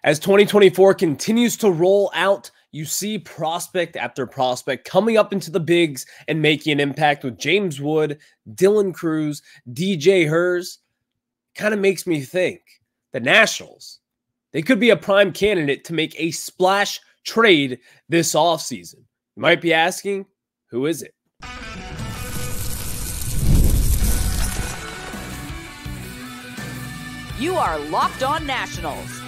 As 2024 continues to roll out, you see prospect after prospect coming up into the bigs and making an impact with James Wood, Dylan Cruz, DJ Hers. Kind of makes me think the Nationals, they could be a prime candidate to make a splash trade this offseason. You might be asking, who is it? You are Locked On Nationals,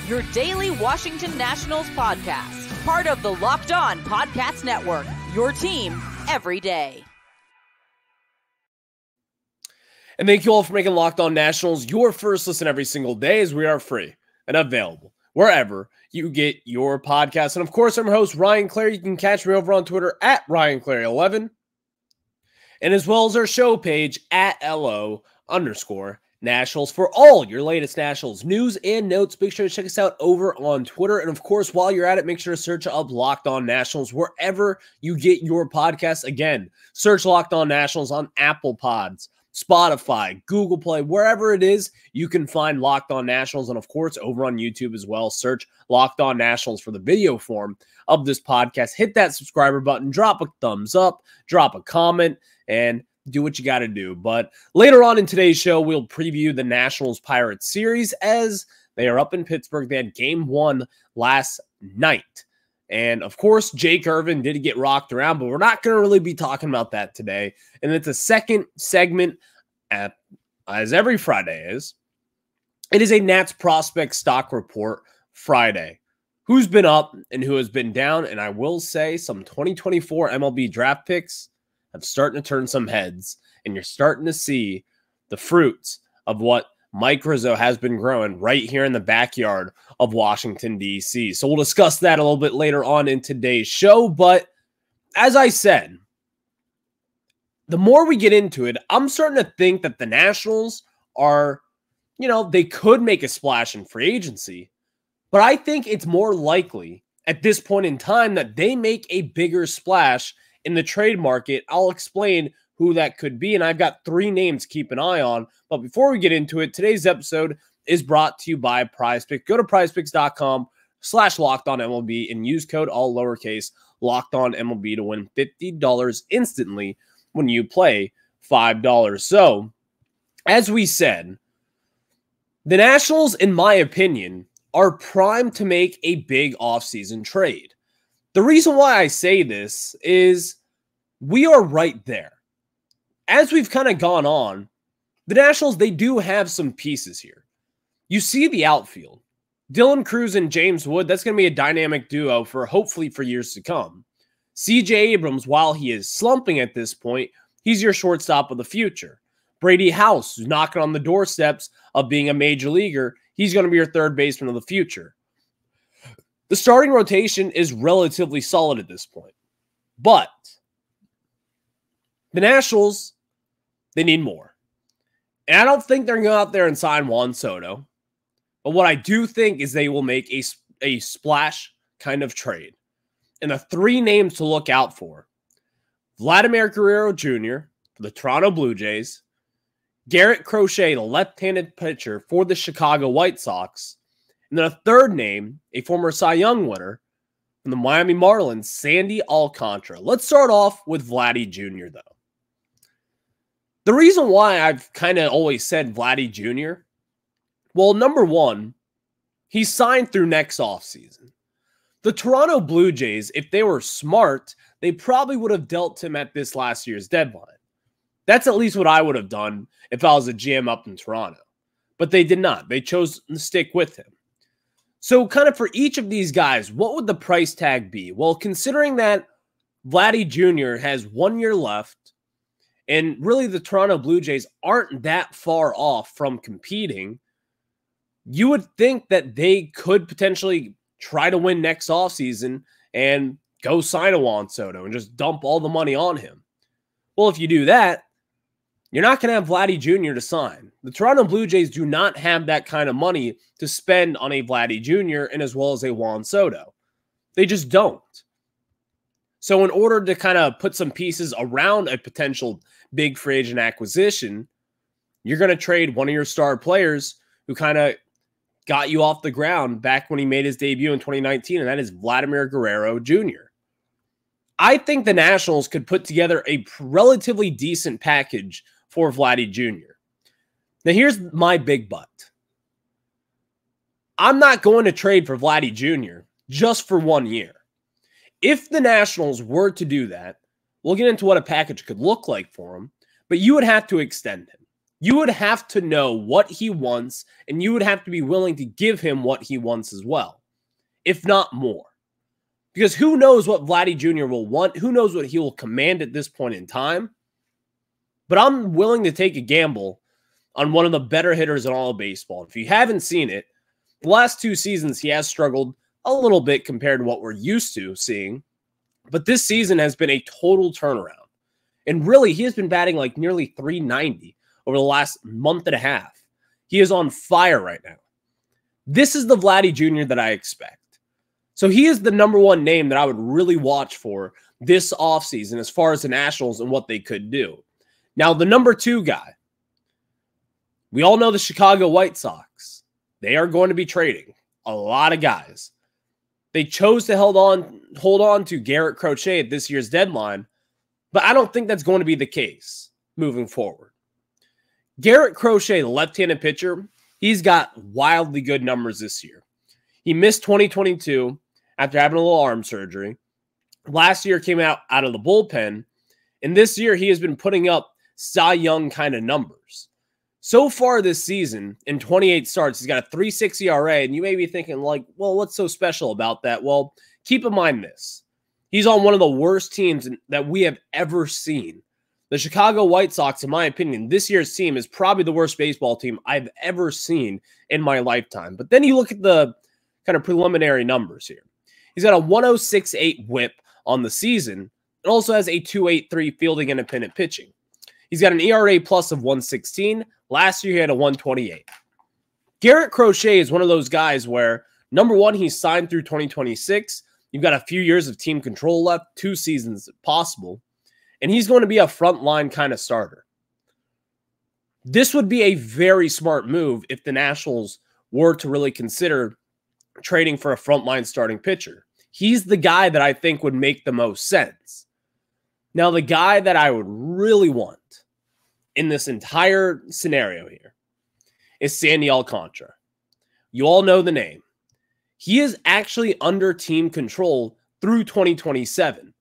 your daily Washington Nationals podcast, part of the Locked On Podcast Network, your team every day. And thank you all for making Locked On Nationals your first listen every single day, as we are free and available wherever you get your podcast. And of course, I'm your host, Ryan Clary. You can catch me over on Twitter at RyanClary11, and as well as our show page at LO_Nationals for all your latest Nationals news and notes. Make sure to check us out over on Twitter. And of course, while you're at it, make sure to search up Locked On Nationals wherever you get your podcasts. Again, search Locked On Nationals on Apple Pods, Spotify, Google Play, wherever it is, you can find Locked On Nationals. And of course, over on YouTube as well, search Locked On Nationals for the video form of this podcast. Hit that subscriber button, drop a thumbs up, drop a comment, and do what you got to do. But later on in today's show, we'll preview the Nationals-Pirates series as they are up in Pittsburgh. They had game one last night. And of course, Jake Irvin did get rocked around, but we're not going to really be talking about that today. And it's a second segment, as every Friday is. It is a Nats prospect stock report Friday. Who's been up and who has been down? And I will say some 2024 MLB draft picks have starting to turn some heads, and you're starting to see the fruits of what Mike Rizzo has been growing right here in the backyard of Washington, D.C. So we'll discuss that a little bit later on in today's show. But as I said, the more we get into it, I'm starting to think that the Nationals are, they could make a splash in free agency, but I think it's more likely at this point in time that they make a bigger splash in the trade market. I'll explain who that could be, and I've got three names to keep an eye on. But before we get into it, today's episode is brought to you by PrizePicks. Go to PrizePicks.com/LockedOnMLB and use code all lowercase LockedOnMLB to win $50 instantly when you play $5. So, as we said, the Nationals, in my opinion, are primed to make a big offseason trade. The reason why I say this is we are right there. As we've kind of gone on, the Nationals, they do have some pieces here. You see the outfield. Dylan Cruz and James Wood, that's going to be a dynamic duo for hopefully for years to come. CJ Abrams, while he is slumping at this point, he's your shortstop of the future. Brady House, who's knocking on the doorsteps of being a major leaguer, he's going to be your third baseman of the future. The starting rotation is relatively solid at this point. But the Nationals, they need more. And I don't think they're going to go out there and sign Juan Soto. But what I do think is they will make a splash kind of trade. And the three names to look out for: Vladimir Guerrero Jr. for the Toronto Blue Jays, Garrett Crochet, the left-handed pitcher for the Chicago White Sox, and then a third name, a former Cy Young winner from the Miami Marlins, Sandy Alcantara. Let's start off with Vladdy Jr., though. The reason why I've kind of always said Vladdy Jr., well, number one, he's signed through next offseason. The Toronto Blue Jays, if they were smart, they probably would have dealt him at this last year's deadline. That's at least what I would have done if I was a GM up in Toronto. But they did not. They chose to stick with him. So kind of for each of these guys, what would the price tag be? Well, considering that Vladdy Jr. has 1 year left, and really the Toronto Blue Jays aren't that far off from competing, you would think that they could potentially try to win next offseason and go sign a Juan Soto and just dump all the money on him. Well, if you do that, you're not going to have Vladdy Jr. to sign. The Toronto Blue Jays do not have that kind of money to spend on a Vladdy Jr. and as well as a Juan Soto. They just don't. So in order to kind of put some pieces around a potential big free agent acquisition, you're going to trade one of your star players who kind of got you off the ground back when he made his debut in 2019, and that is Vladimir Guerrero Jr. I think the Nationals could put together a relatively decent package for Vladdy Jr. Now, here's my big but. I'm not going to trade for Vladdy Jr. just for 1 year. If the Nationals were to do that, we'll get into what a package could look like for him, but you would have to extend him. You would have to know what he wants, and you would have to be willing to give him what he wants as well, if not more. Because who knows what Vladdy Jr. will want? Who knows what he will command at this point in time? But I'm willing to take a gamble on one of the better hitters in all of baseball. If you haven't seen it, the last 2 seasons he has struggled a little bit compared to what we're used to seeing. But this season has been a total turnaround. And really, he has been batting like nearly .390 over the last month and a half. He is on fire right now. This is the Vladdy Jr. that I expect. So he is the #1 name that I would really watch for this offseason as far as the Nationals and what they could do. Now, the #2 guy, we all know the Chicago White Sox. They are going to be trading a lot of guys. They chose to hold on to Garrett Crochet at this year's deadline, but I don't think that's going to be the case moving forward. Garrett Crochet, the left-handed pitcher, he's got wildly good numbers this year. He missed 2022 after having a little arm surgery. Last year came out of the bullpen, and this year he has been putting up Cy Young kind of numbers. So far this season, in 28 starts, he's got a 3.6 ERA, and you may be thinking, like, well, what's so special about that? Well, keep in mind this. He's on one of the worst teams that we have ever seen. The Chicago White Sox, in my opinion, this year's team is probably the worst baseball team I've ever seen in my lifetime. But then you look at the kind of preliminary numbers here. He's got a 106.8 whip on the season and also has a 2.83 fielding independent pitching. He's got an ERA plus of 116. Last year, he had a 128. Garrett Crochet is one of those guys where, #1, he's signed through 2026. You've got a few years of team control left, 2 seasons if possible, and he's going to be a frontline kind of starter. This would be a very smart move if the Nationals were to really consider trading for a frontline starting pitcher. He's the guy that I think would make the most sense. Now, the guy that I would really want in this entire scenario here is Sandy Alcantara. You all know the name. He is actually under team control through 2027.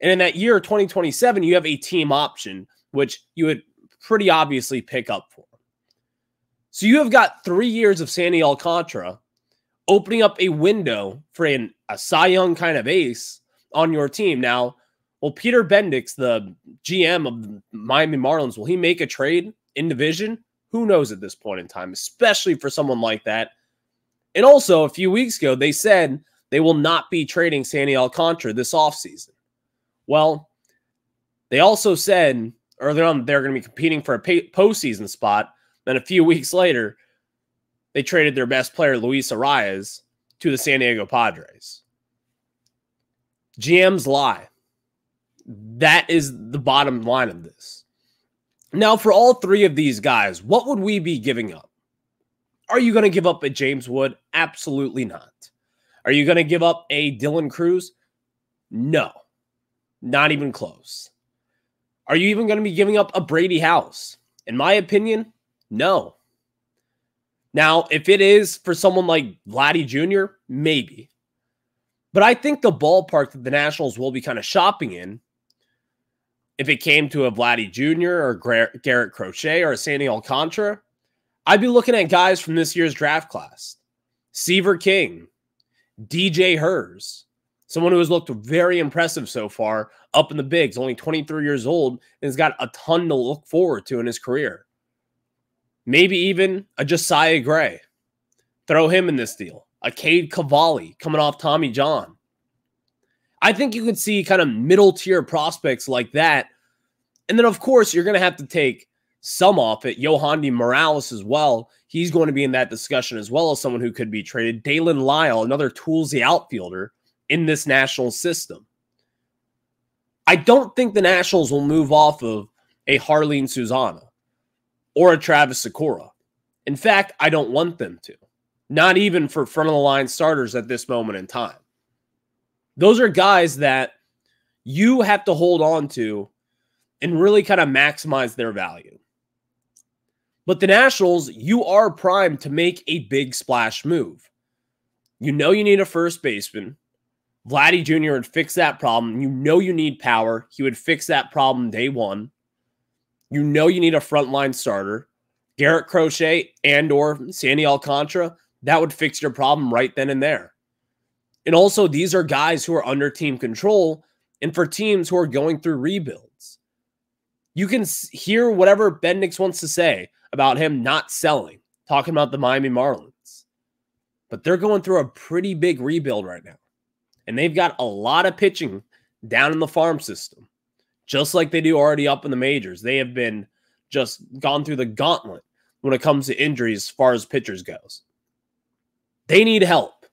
And in that year, 2027, you have a team option, which you would pretty obviously pick up for him. So you have got 3 years of Sandy Alcantara opening up a window for a Cy Young kind of ace on your team. Now, will Peter Bendix, the GM of the Miami Marlins, will he make a trade in division? Who knows at this point in time, especially for someone like that. And also, a few weeks ago, they said they will not be trading Sandy Alcantara this offseason. Well, they also said earlier on they're going to be competing for a postseason spot. Then a few weeks later, they traded their best player, Luis Arias, to the San Diego Padres. GMs lie. That is the bottom line of this. Now, for all 3 of these guys, what would we be giving up? Are you going to give up a James Wood? Absolutely not. Are you going to give up a Dylan Cruz? No. Not even close. Are you even going to be giving up a Brady House? In my opinion, no. Now, if it is for someone like Vladdy Jr., maybe. But I think the ballpark that the Nationals will be kind of shopping in, if it came to a Vladdy Jr. or Garrett Crochet or a Sandy Alcantara, I'd be looking at guys from this year's draft class. Seaver King, DJ Hers, someone who has looked very impressive so far up in the bigs, only 23 years old, and has got a ton to look forward to in his career. Maybe even a Josiah Gray. Throw him in this deal. A Cade Cavalli coming off Tommy John. I think you could see kind of middle-tier prospects like that. And then, of course, you're going to have to take some off it. Yohandy Morales as well. He's going to be in that discussion as well as someone who could be traded. Dalen Lyle, another toolsy outfielder in this Nationals system. I don't think the Nationals will move off of a Harleen Susanna or a Travis Sakura. In fact, I don't want them to. not even for front of the line starters at this moment in time. Those are guys that you have to hold on to and really kind of maximize their value. But the Nationals, you are primed to make a big splash move. You know you need a first baseman. Vladdy Jr. would fix that problem. You know you need power. He would fix that problem day one. You know you need a frontline starter. Garrett Crochet and or Sandy Alcantara, that would fix your problem right then and there. And also, these are guys who are under team control and for teams who are going through rebuilds. You can hear whatever Bendix wants to say about him not selling, talking about the Miami Marlins. But they're going through a pretty big rebuild right now. And they've got a lot of pitching down in the farm system, just like they do already up in the majors. They have been just gone through the gauntlet when it comes to injuries as far as pitchers goes. They need help.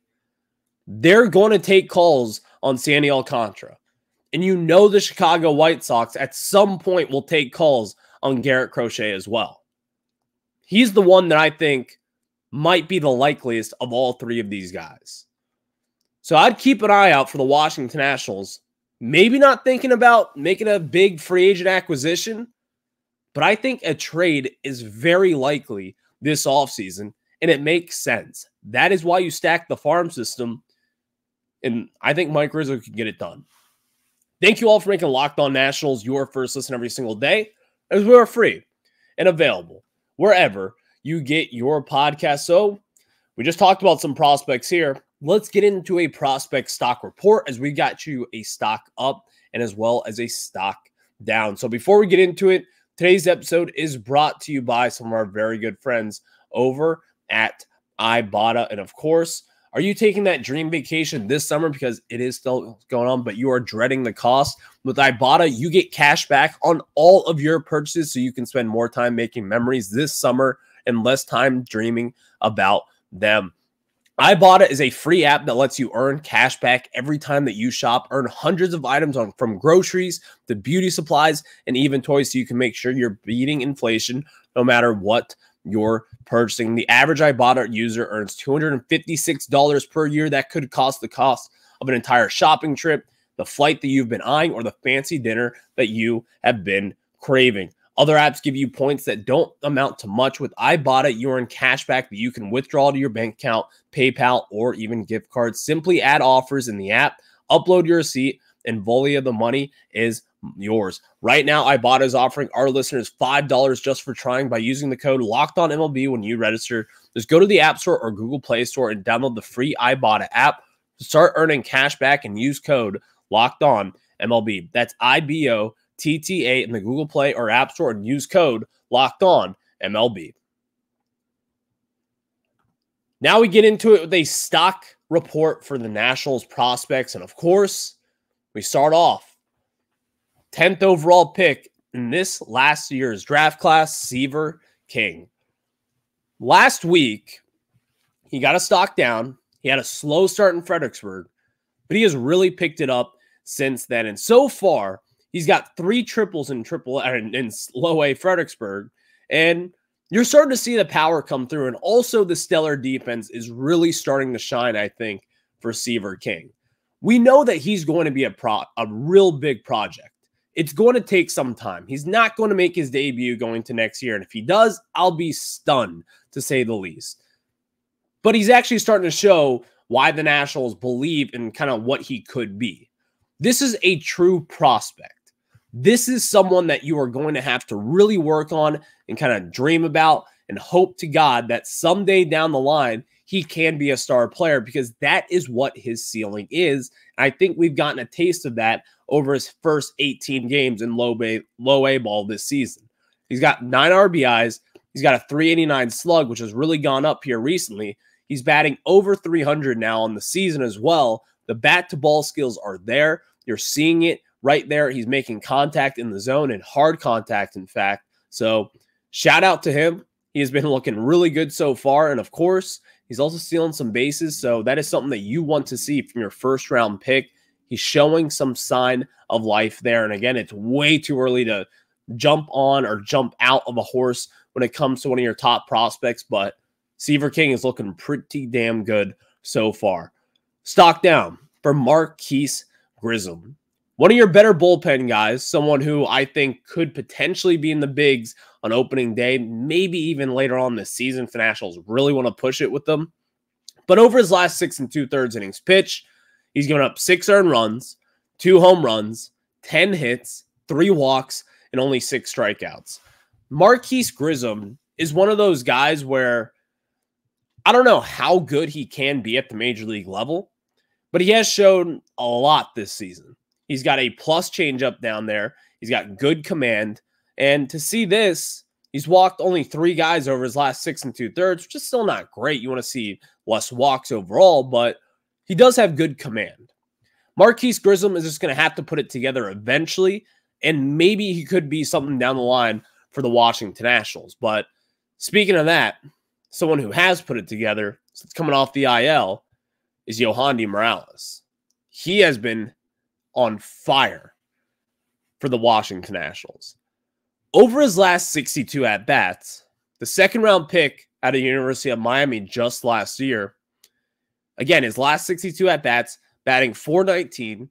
They're going to take calls on Sandy Alcantara. And you know the Chicago White Sox at some point will take calls on Garrett Crochet as well. He's the one that I think might be the likeliest of all three of these guys. So I'd keep an eye out for the Washington Nationals. Maybe not thinking about making a big free agent acquisition, but I think a trade is very likely this offseason, and it makes sense. That is why you stack the farm system, and I think Mike Rizzo can get it done. Thank you all for making Locked On Nationals your first listen every single day, as we are free and available wherever you get your podcast. So we just talked about some prospects here. Let's get into a prospect stock report as we got you a stock up and as well as a stock down. So before we get into it, today's episode is brought to you by some of our very good friends over at Ibotta. And of course, are you taking that dream vacation this summer because it is still going on, but you are dreading the cost? With Ibotta, you get cash back on all of your purchases so you can spend more time making memories this summer and less time dreaming about them. Ibotta is a free app that lets you earn cash back every time that you shop. Earn hundreds of items from groceries to beauty supplies and even toys so you can make sure you're beating inflation no matter what you're purchasing. The average Ibotta user earns $256 per year. That could cost the cost of an entire shopping trip, the flight that you've been eyeing, or the fancy dinner that you have been craving. Other apps give you points that don't amount to much. With Ibotta, you earn cash back that you can withdraw to your bank account, PayPal, or even gift cards. Simply add offers in the app, upload your receipt, and volley of the money is yours. Right now, Ibotta is offering our listeners $5 just for trying by using the code LOCKEDONMLB when you register. Just go to the App Store or Google Play Store and download the free Ibotta app to start earning cash back and use code LOCKEDONMLB. That's IBOTTA in the Google Play or App Store and use code LOCKEDONMLB. Now we get into it with a stock report for the Nationals prospects. And of course, we start off 10th overall pick in this last year's draft class, Seaver King. Last week, he got a stock down. He had a slow start in Fredericksburg, but he has really picked it up since then. And so far, he's got 3 triples in low A Fredericksburg, and you're starting to see the power come through. And also the stellar defense is really starting to shine, I think, for Seaver King. We know that he's going to be a real big project. It's going to take some time. He's not going to make his debut going to next year. And if he does, I'll be stunned, to say the least. But he's actually starting to show why the Nationals believe in kind of what he could be. This is a true prospect. This is someone that you are going to have to really work on and kind of dream about and hope to God that someday down the line, he can be a star player, because that is what his ceiling is. And I think we've gotten a taste of that over his first 18 games in low A ball this season. He's got 9 RBIs. He's got a 389 slug, which has really gone up here recently. He's batting over 300 now on the season as well. The bat-to-ball skills are there. You're seeing it right there. He's making contact in the zone, and hard contact, in fact. So shout out to him. He has been looking really good so far. And of course, he's also stealing some bases. So that is something that you want to see from your first round pick. He's showing some sign of life there. And again, it's way too early to jump on or jump out of a horse when it comes to one of your top prospects. But Seaver King is looking pretty damn good so far. Stock down for Marquise Grissom. One of your better bullpen guys, someone who I think could potentially be in the bigs on opening day, maybe even later on this season if the Nationals really want to push it with them. But over his last 6 2/3 innings pitched, he's given up 6 earned runs, 2 home runs, 10 hits, 3 walks, and only 6 strikeouts. Marquise Grissom is one of those guys where I don't know how good he can be at the major league level, but he has shown a lot this season. He's got a plus changeup down there. He's got good command. And to see this, he's walked only 3 guys over his last 6 2/3, which is still not great. You want to see less walks overall, but he does have good command. Marquise Grissom is just going to have to put it together eventually, and maybe he could be something down the line for the Washington Nationals. But speaking of that, someone who has put it together since coming off the IL is Yohandy Morales. He has been on fire for the Washington Nationals. Over his last 62 at-bats, the second-round pick out of the University of Miami just last year, again, his last 62 at-bats, batting .419.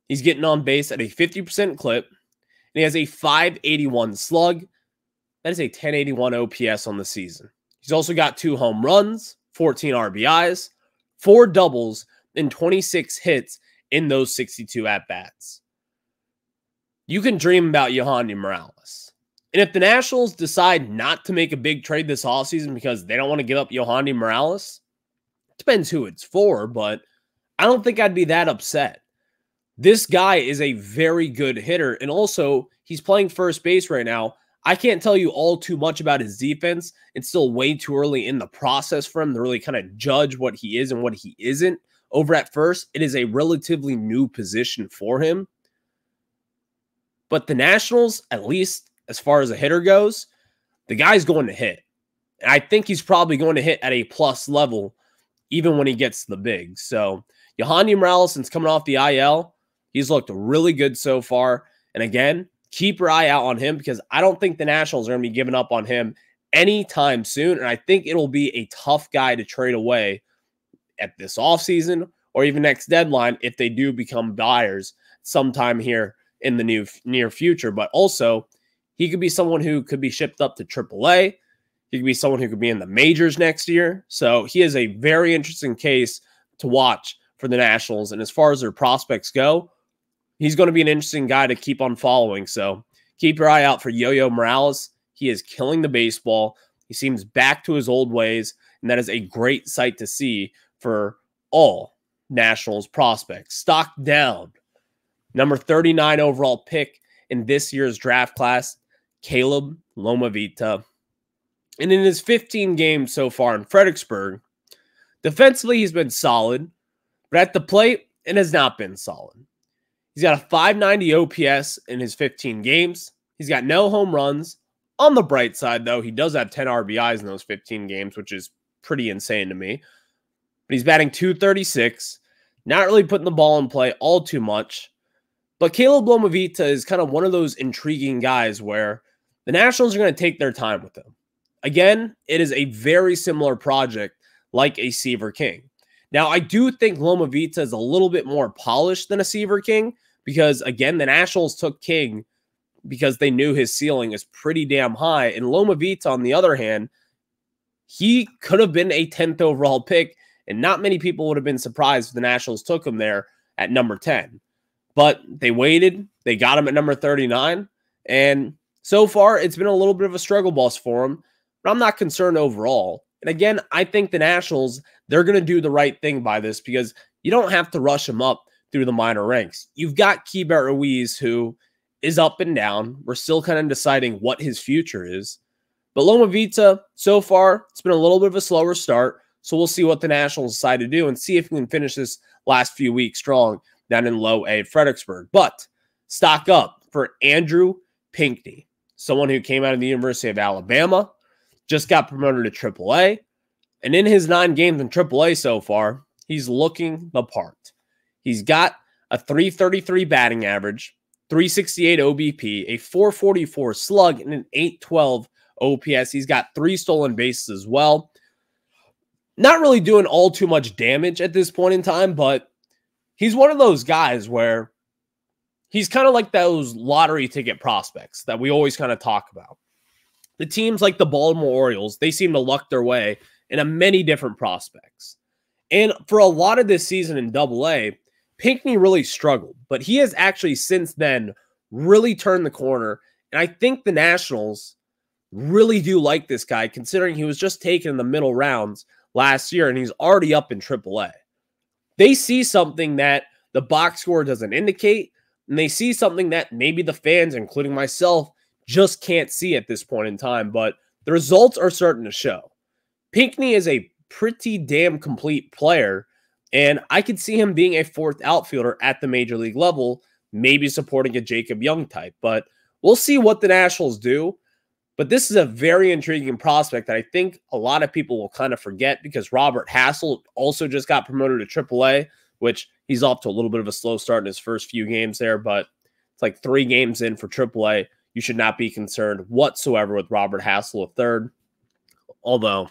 He's getting on base at a 50% clip, and he has a .581 slug. That is a .1081 OPS on the season. He's also got 2 home runs, 14 RBIs, 4 doubles, and 26 hits in those 62 at-bats. You can dream about Yohandy Morales. And if the Nationals decide not to make a big trade this offseason because they don't want to give up Yohandy Morales, depends who it's for, but I don't think I'd be that upset. This guy is a very good hitter, and also he's playing first base right now. I can't tell you all too much about his defense. It's still way too early in the process for him to really kind of judge what he is and what he isn't. Over at first, it is a relatively new position for him. But the Nationals, at least as far as a hitter goes, the guy's going to hit. And I think he's probably going to hit at a plus level even when he gets to the bigs. So Yohandy Morales, since coming off the IL, he's looked really good so far. And again, keep your eye out on him because I don't think the Nationals are going to be giving up on him anytime soon. And I think it'll be a tough guy to trade away at this offseason or even next deadline if they do become buyers sometime here in the near future. But also, he could be someone who could be shipped up to AAA. He could be someone who could be in the majors next year. So he is a very interesting case to watch for the Nationals. And as far as their prospects go, he's going to be an interesting guy to keep on following. So keep your eye out for Yo-Yo Morales. He is killing the baseball. He seems back to his old ways, and that is a great sight to see for all Nationals prospects. Stock down. Number 39 overall pick in this year's draft class, Caleb Lomavita. And in his 15 games so far in Fredericksburg, defensively he's been solid, but at the plate, it has not been solid. He's got a .590 OPS in his 15 games. He's got no home runs. On the bright side, though, he does have 10 RBIs in those 15 games, which is pretty insane to me. But he's batting .236, not really putting the ball in play all too much. But Caleb Lomavita is kind of one of those intriguing guys where the Nationals are going to take their time with him. Again, it is a very similar project like a Seaver King. Now, I do think Lomavita is a little bit more polished than a Seaver King because, again, the Nationals took King because they knew his ceiling is pretty damn high. And Lomavita, on the other hand, he could have been a 10th overall pick, and not many people would have been surprised if the Nationals took him there at number 10. But they waited. They got him at number 39. And so far, it's been a little bit of a struggle bus for him. But I'm not concerned overall. And again, I think the Nationals, they're going to do the right thing by this because you don't have to rush him up through the minor ranks. You've got Keibert Ruiz, who is up and down. We're still kind of deciding what his future is. But Lomavita, so far, it's been a little bit of a slower start. So we'll see what the Nationals decide to do and see if we can finish this last few weeks strong down in low A Fredericksburg. But stock up for Andrew Pinckney, someone who came out of the University of Alabama, just got promoted to AAA. And in his 9 games in AAA so far, he's looking the part. He's got a .333 batting average, .368 OBP, a .444 slug, and an .812 OPS. He's got 3 stolen bases as well. not really doing all too much damage at this point in time, but he's one of those guys where he's kind of like those lottery ticket prospects that we always kind of talk about. The teams like the Baltimore Orioles, they seem to luck their way into many different prospects. And for a lot of this season in AA, Pinckney really struggled, but he has actually since then really turned the corner. And I think the Nationals really do like this guy, considering he was just taken in the middle rounds last year and he's already up in AAA. They see something that the box score doesn't indicate, and they see something that maybe the fans, including myself, just can't see at this point in time, but the results are starting to show. Pinckney is a pretty damn complete player, and I could see him being a fourth outfielder at the major league level, maybe supporting a Jacob Young type, but we'll see what the Nationals do. But this is a very intriguing prospect that I think a lot of people will kind of forget, because Robert Hassel also just got promoted to AAA, which he's off to a little bit of a slow start in his first few games there, but it's like 3 games in for AAA. You should not be concerned whatsoever with Robert Hassel III, although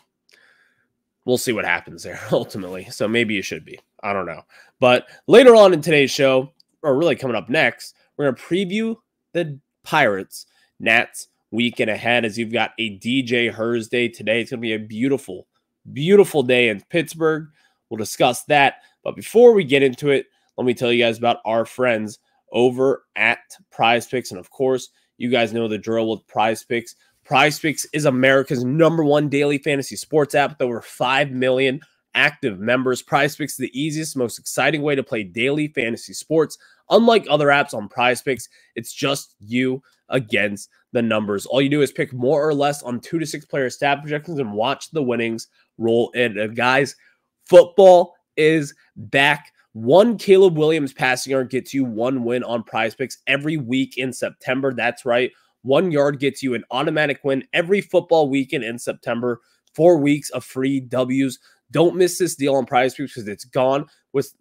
we'll see what happens there ultimately. So maybe you should be. I don't know. But later on in today's show, or really coming up next, we're going to preview the Pirates Nats weekend ahead, as you've got a DJ Hers day today. It's going to be a beautiful, beautiful day in Pittsburgh. We'll discuss that. But before we get into it, let me tell you guys about our friends over at PrizePicks. And of course, you guys know the drill with PrizePicks. PrizePicks is America's #1 daily fantasy sports app with over 5 million active members. PrizePicks is the easiest, most exciting way to play daily fantasy sports. Unlike other apps on PrizePicks, it's just you against the numbers. All you do is pick more or less on 2 to 6 player stat projections and watch the winnings roll in. And guys, football is back. 1 Caleb Williams passing yard gets you 1 win on PrizePicks every week in September. That's right. 1 yard gets you an automatic win every football weekend in September. 4 weeks of free W's. Don't miss this deal on PrizePicks, because it's gone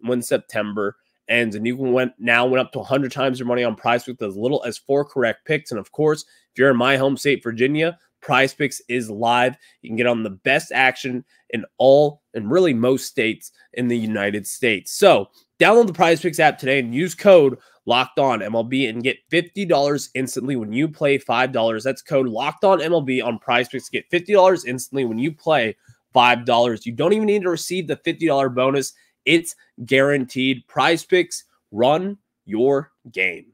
when September ends. And you can now win up to 100 times your money on PrizePicks with as little as 4 correct picks. And of course, if you're in my home state, Virginia, PrizePicks is live. You can get on the best action in all and really most states in the United States. So download the PrizePicks app today and use code LOCKEDONMLB and get $50 instantly when you play $5. That's code LOCKEDONMLB on PrizePicks. Get $50 instantly when you play $5. You don't even need to receive the $50 bonus. It's guaranteed. PrizePicks, run your game.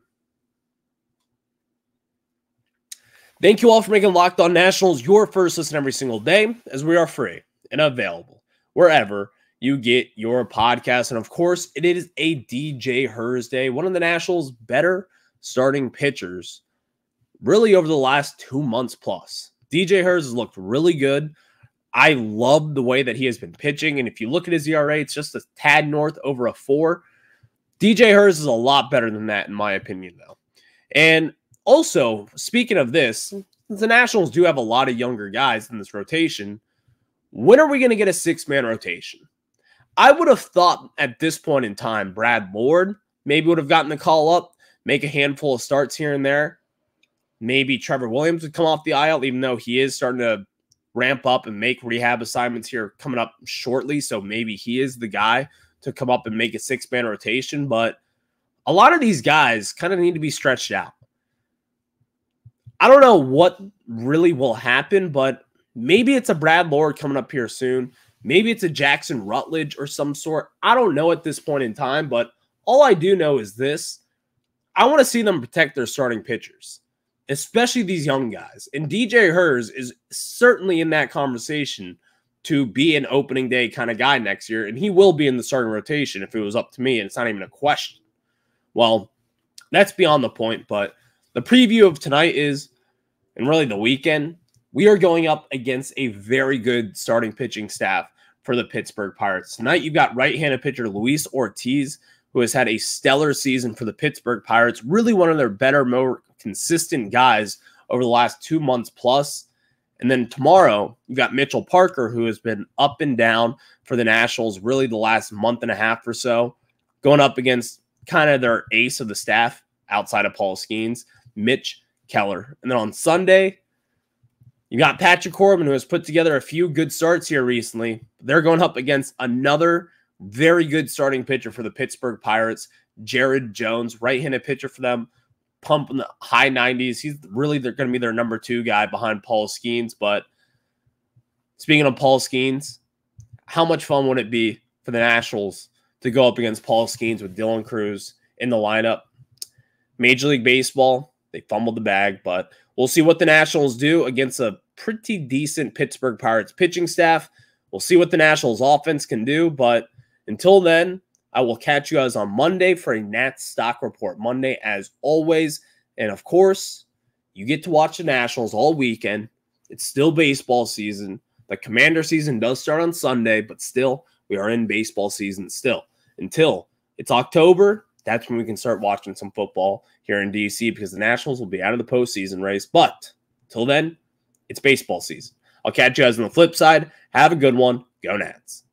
Thank you all for making Locked On Nationals your first listen every single day, as we are free and available wherever you get your podcast. And of course, it is a DJ Hers day, one of the Nationals' better starting pitchers really over the last 2 months plus. DJ Hers has looked really good. I love the way that he has been pitching. And if you look at his ERA, it's just a tad north over a 4. DJ Hers is a lot better than that, in my opinion, though. And also, speaking of this, the Nationals do have a lot of younger guys in this rotation. When are we going to get a 6-man rotation? I would have thought at this point in time, Brad Lord maybe would have gotten the call up, make a handful of starts here and there. Maybe Trevor Williams would come off the IL, even though he is starting to ramp up and make rehab assignments here coming up shortly. So maybe he is the guy to come up and make a 6-man rotation. But a lot of these guys kind of need to be stretched out. I don't know what really will happen, but maybe it's a Brad Lord coming up here soon. Maybe it's a Jackson Rutledge or some sort. I don't know at this point in time, but all I do know is this. I want to see them protect their starting pitchers, especially these young guys. And DJ Hers is certainly in that conversation to be an opening day kind of guy next year, and he will be in the starting rotation if it was up to me, and it's not even a question. Well, that's beyond the point, but the preview of tonight is, and really the weekend, we are going up against a very good starting pitching staff for the Pittsburgh Pirates. Tonight, you've got right-handed pitcher Luis Ortiz, who has had a stellar season for the Pittsburgh Pirates, really one of their better, more consistent guys over the last 2 months plus. And then tomorrow, you've got Mitchell Parker, who has been up and down for the Nationals really the last month and a half or so, going up against kind of their ace of the staff outside of Paul Skeens, Mitch Keller. And then on Sunday, You got Patrick Corbin, who has put together a few good starts here recently. They're going up against another very good starting pitcher for the Pittsburgh Pirates, Jared Jones, right-handed pitcher for them, pumping the high 90s. They're going to be their number 2 guy behind Paul Skeens. But speaking of Paul Skeens, how much fun would it be for the Nationals to go up against Paul Skeens with Dylan Cruz in the lineup? Major League Baseball, they fumbled the bag, but we'll see what the Nationals do against a pretty decent Pittsburgh Pirates pitching staff. We'll see what the Nationals offense can do, but until then, I will catch you guys on Monday for a Nats stock report Monday as always. And of course, you get to watch the Nationals all weekend. It's still baseball season. The Commander season does start on Sunday, but still, we are in baseball season still. Until it's October, that's when we can start watching some football here in DC because the Nationals will be out of the postseason race. But till then, it's baseball season. I'll catch you guys on the flip side. Have a good one. Go Nats.